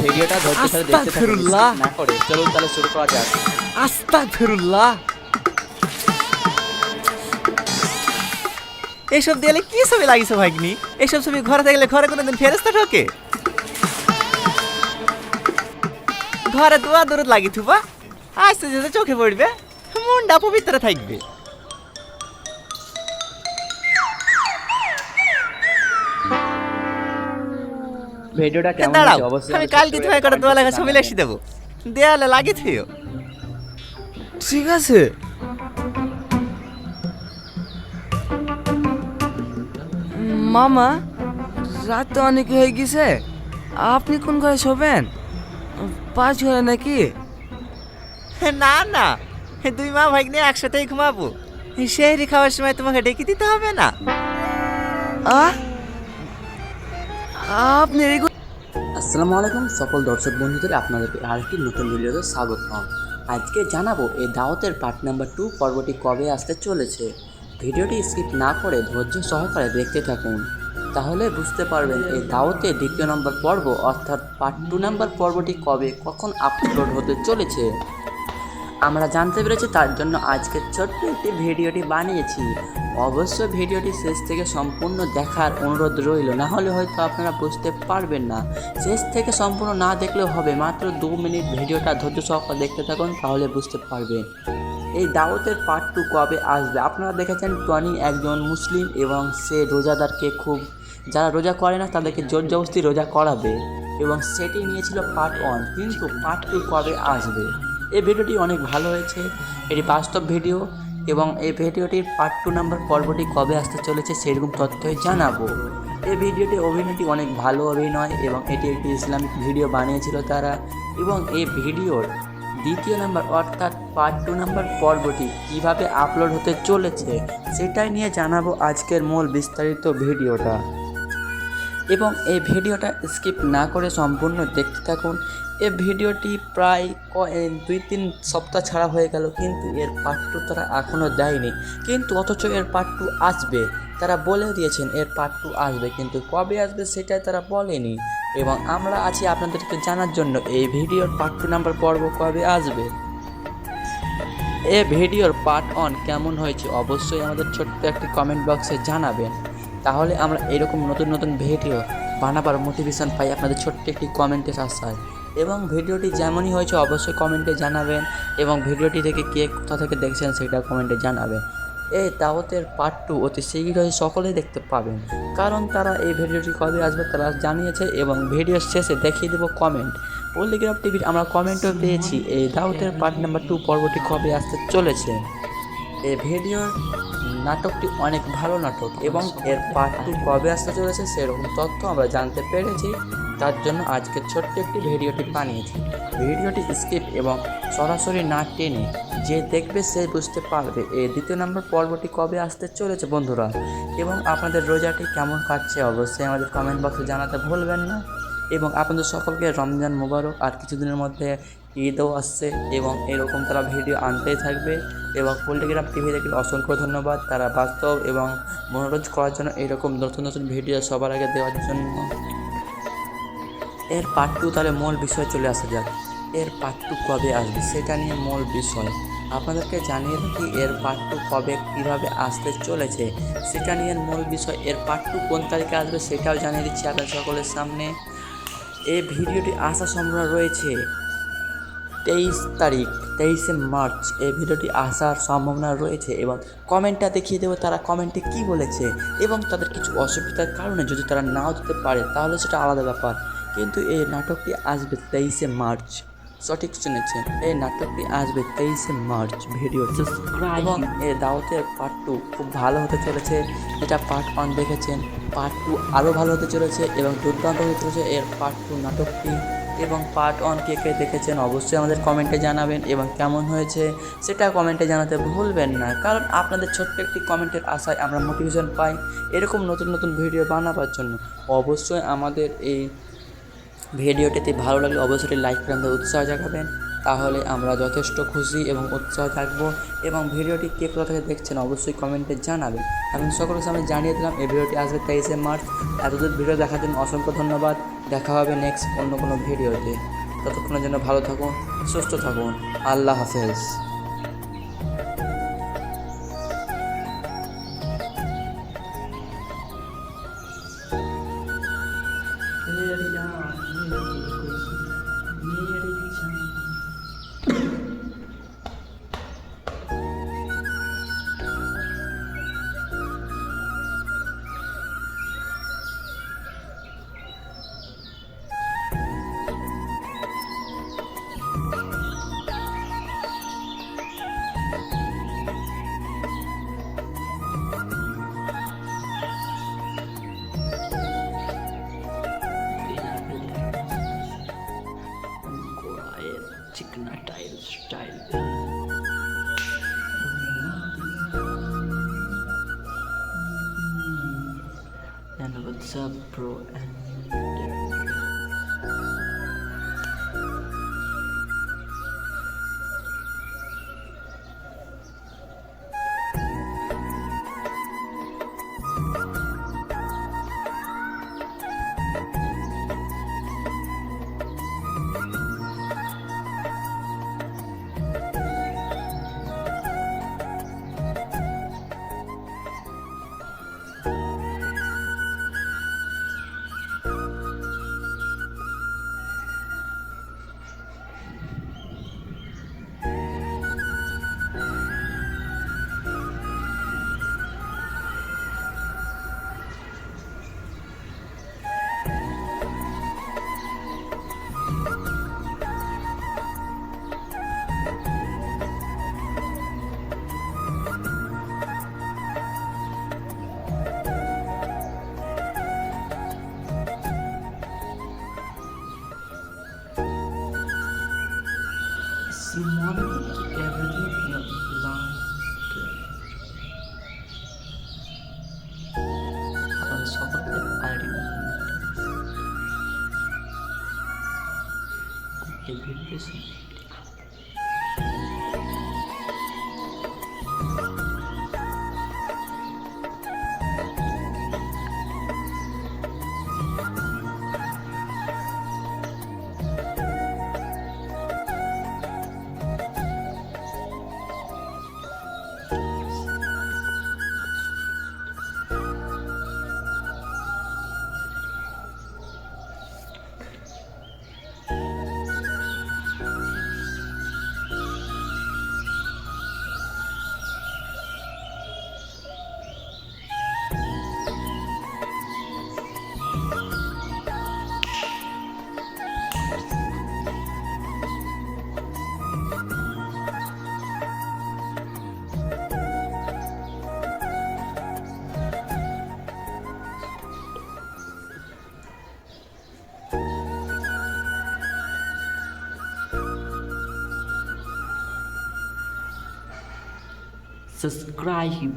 ভিডিওটা ধৈর্য ধরে দেখতে থাকুন না করে। চলুন তাহলে শুরু করা যাক। আস্তাগফিরুল্লাহ। এসব দেয়ালে কি ছবি লাগিয়েছো ভাগ্নি? এসব ছবি ঘরে থাকলে ঘরে কোনোদিন ফেরেশতা ঢোকে? ঘরে দোয়া দরুদ লাগি থুবা, আস্তে যেতে চোখে পড়বে, মনটা পবিত্র থাকবে। ভিডিওটা কেমন দাঁড়াও, হয়েছে অবশ্যই আমি কালকে তোমায় করে দোয়া লেখা ছবি লিখে দেবো, দেয়ালে লাগিয়ে থুইও। ঠিক আছে। মামা, রাত তো অনেক হয়ে গেছে, আপনি কোন ঘরে শোবেন? পাঁচ ঘরে নাকি? না না, দুই মা ভাগ্নে একসাথেই ঘুমাবো। সেই খাওয়ার সময় তোমাকে ডেকে দিতে হবে না। আপনি এই আসসালামু আলাইকুম সকল দর্শক বন্ধুদের, আপনাদেরকে আরেকটি নতুন ভিডিওতে স্বাগতম। আজকে জানাবো এই দাওয়াতের পার্ট নাম্বার 2 পর্বটি কবে আসতে চলেছে। ভিডিওটি স্কিপ না করে ধৈর্য সহকারে দেখতে থাকুন, তাহলে বুঝতে পারবেন এই দাওয়াতের দ্বিতীয় নম্বর পর্ব অর্থাৎ পার্ট 2 নাম্বার পর্বটি কবে কখন আপলোড হতে চলেছে আমরা জানতে পেরেছি। তার জন্য আজকে ছোট্ট একটি ভিডিওটি বানিয়েছি। অবশ্যই ভিডিওটি শেষ থেকে সম্পূর্ণ দেখার অনুরোধ রইল, না হলে হয়তো আপনারা বুঝতে পারবেন না। শেষ থেকে সম্পূর্ণ না দেখলেও হবে, মাত্র 2 মিনিট ভিডিওটা ধৈর্য সহকারে দেখতে থাকুন, তাহলে বুঝতে পারবেন এই দাওয়াতের পার্ট 2 কবে আসবে। আপনারা দেখেছেন টনি একজন মুসলিম এবং সে রোজাদারকে খুব, যারা রোজা করে না তাদেরকে জোর জবরদস্তি রোজা করাবে, এবং সেটি নিয়েছিল পার্ট 1, কিন্তু পার্ট 2 কবে আসবে। এই ভিডিওটি অনেক ভালো হয়েছে, এটি বাস্তব ভিডিও, এবং এই ভিডিওটির পার্ট 2 নাম্বার পর্বটি কবে আসতে চলেছে সেরকম তথ্যই জানাবো। এই ভিডিওটি অভিনয়টি অনেক ভালো অভিনয়, এবং এটি একটি ইসলামিক ভিডিও বানিয়েছিল তারা, এবং এই ভিডিওর দ্বিতীয় নাম্বার অর্থাৎ পার্ট 2 নাম্বার পর্বটি কিভাবে আপলোড হতে চলেছে সেটাই নিয়ে জানাবো আজকের মূল বিস্তারিত ভিডিওটা। এবং এই ভিডিওটা স্কিপ না করে সম্পূর্ণ দেখতে থাকুন। এই ভিডিওটি প্রায় 2-3 সপ্তাহ ছাড়া হয়ে গেল, কিন্তু এর পার্ট 2 তারা এখনও দেয়নি, কিন্তু অথচ এর পার্ট 2 আসবে। তারা বলে দিয়েছেন এর পার্ট 2 আসবে, কিন্তু কবে আসবে সেটাই তারা বলেনি, এবং আমরা আছি আপনাদেরকে জানার জন্য এই ভিডিওর পার্ট 2 নাম্বার পর্ব কবে আসবে। এই ভিডিওর পার্ট 1 কেমন হয়েছে অবশ্যই আমাদের ছোট্ট একটি কমেন্ট বক্সে জানাবেন, তাহলে আমরা এরকম নতুন নতুন ভিডিও বানাবার মোটিভেশন পাই আপনাদের ছোট্ট একটি কমেন্টের আশায়। এবং ভিডিওটি যেমনই হয়েছে অবশ্যই কমেন্টে জানাবেন, এবং ভিডিওটি থেকে কে কোথা থেকে দেখছেন সেটা কমেন্টে জানাবেন। এই দাওয়াতের পার্ট 2 অতি শীঘ্রই সকলেই দেখতে পাবেন, কারণ তারা এই ভিডিওটি কবে আসবে তারা জানিয়েছে, এবং ভিডিওর শেষে দেখিয়ে দেবো কমেন্ট। পল্লিগ্রাম টিভির আমরা কমেন্টও পেয়েছি এই দাওয়াতের পার্ট নাম্বার 2 পর্বটি কবে আসতে চলেছে। এই ভিডিওর নাটকটি অনেক ভালো নাটক, এবং এর পার্ট 2 কবে আসতে চলেছে সেরকম তথ্য আমরা জানতে পেরেছি, তার জন্য আজকে ছোট্ট একটি ভিডিওটি বানিয়েছি। ভিডিওটি স্কিপ এবং সরাসরি না টেনে যে দেখবে সে বুঝতে পারবে এই দ্বিতীয় নম্বর পর্বটি কবে আসতে চলেছে বন্ধুরা। এবং আপনাদের রোজাটি কেমন কাটছে অবশ্যই আমাদের কমেন্ট বক্সে জানাতে ভুলবেন না, এবং আপনাদের সকলকে রমজান মোবারক। আর কিছুদিনের মধ্যে ঈদও আসছে, এবং এরকম তারা ভিডিও আনতেই থাকবে, এবং পল্লিগ্রাম টিভি থেকে অসংখ্য ধন্যবাদ তারা বাস্তব এবং মনোরঞ্জন করার জন্য এরকম নতুন নতুন ভিডিও সবার আগে দেওয়ার জন্য। এর পার্ট 2 তাহলে মূল বিষয় চলে আসা যাক। এর পার্ট 2 কবে আসবে সেটা নিয়ে মূল বিষয় আপনাদেরকে জানিয়ে রাখি। এর পার্ট 2 কবে কীভাবে আসতে চলেছে সেটা নিয়ে মূল বিষয়। এর পার্ট 2 কোন তারিখে আসবে সেটাও জানিয়ে দিচ্ছি আপনাদের সকলের সামনে। এই ভিডিওটি আসার সম্ভাবনা রয়েছে 23 তারিখ, 23শে মার্চ এই ভিডিওটি আসার সম্ভাবনা রয়েছে, এবং কমেন্টটা দেখিয়ে দেবো তারা কমেন্টে কী বলেছে, এবং তাদের কিছু অসুবিধার কারণে যদি তারা নাও দিতে পারে তাহলে সেটা আলাদা ব্যাপার, কিন্তু এই নাটকটি আসবে 23শে মার্চ। সঠিক শুনেছেন, এই নাটকটি আসবে 23শে মার্চ। ভিডিও এবং এই দাওয়াতের পার্ট 2 খুব ভালো হতে চলেছে। এটা পার্ট 1 দেখেছেন, পার্ট 2 আরও ভালো হতে চলেছে এবং দুর্দান্ত হতে চলেছে এর পার্ট 2 নাটকটি। এবং পার্ট 1 কে কে দেখেছেন অবশ্যই আমাদের কমেন্টে জানাবেন, এবং কেমন হয়েছে সেটা কমেন্টে জানাতে ভুলবেন না, কারণ আপনাদের ছোট্ট একটি কমেন্টের আশায় আমরা মোটিভেশন পাই এরকম নতুন নতুন ভিডিও বানাবার জন্য। অবশ্যই আমাদের এই ভিডিওটিতে ভালো লাগলে অবশ্যই লাইক করে আমাদের উৎসাহ জাগাবেন, তাহলে আমরা যথেষ্ট খুশি এবং উৎসাহ থাকবো। এবং ভিডিওটি কে কোথা থেকে দেখছেন অবশ্যই কমেন্টে জানাবেন। আমি সকলের সামনে জানিয়ে দিলাম এই ভিডিওটি আসবে 23শে মার্চ। এতদূর ভিডিও দেখার জন্য অসংখ্য ধন্যবাদ। দেখা হবে নেক্সট অন্য কোনো ভিডিওতে। ততক্ষণের জন্য ভালো থাকুন, সুস্থ থাকুন। আল্লাহ হাফেজ। चिकना tile style and what's up bro and everything like our software ID everything subscribe.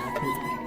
Happy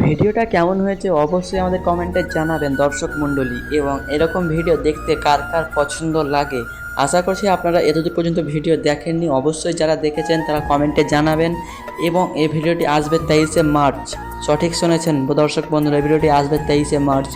ভিডিওটা কেমন হয়েছে অবশ্যই আমাদের কমেন্টে জানাবেন দর্শক মণ্ডলী, এবং এরকম ভিডিও দেখতে কার কার পছন্দ লাগে। আশা করছি আপনারা এতদূর পর্যন্ত ভিডিও দেখেননি, অবশ্যই যারা দেখেছেন তারা কমেন্টে জানাবেন। এবং এই ভিডিওটি আসবে 23শে মার্চ, সঠিক শুনেছেন দর্শক বন্ধুরা, এই ভিডিওটি আসবে 23শে মার্চ।